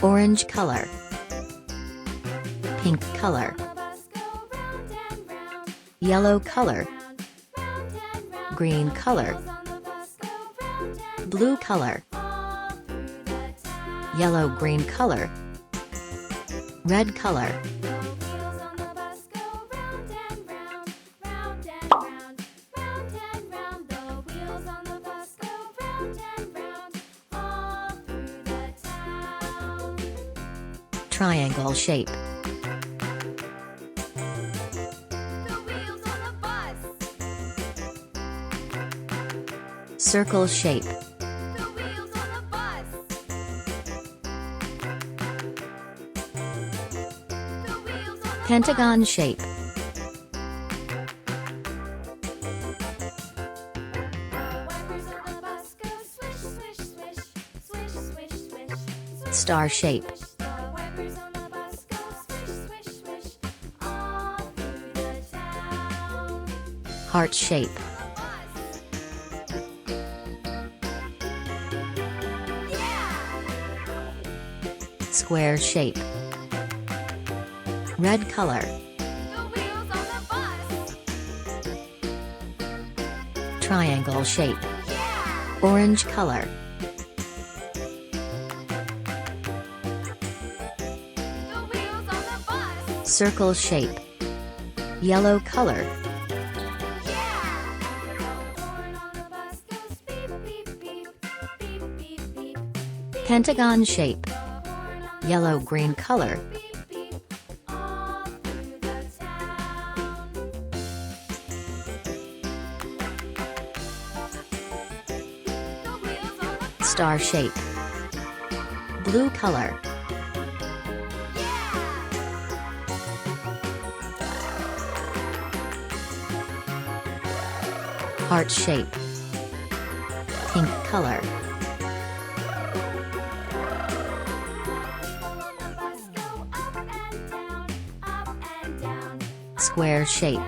orange color, pink color, yellow color, green color, blue color, yellow-green color, red color. Triangle shape. Circle shape. Pentagon shape. Star shape. Heart shape. Square shape. Red color. Triangle shape. Orange color. Circle shape. Yellow color. Pentagon shape. Yellow-green color. Star shape. Blue color. Heart shape. Pink color. Square shape.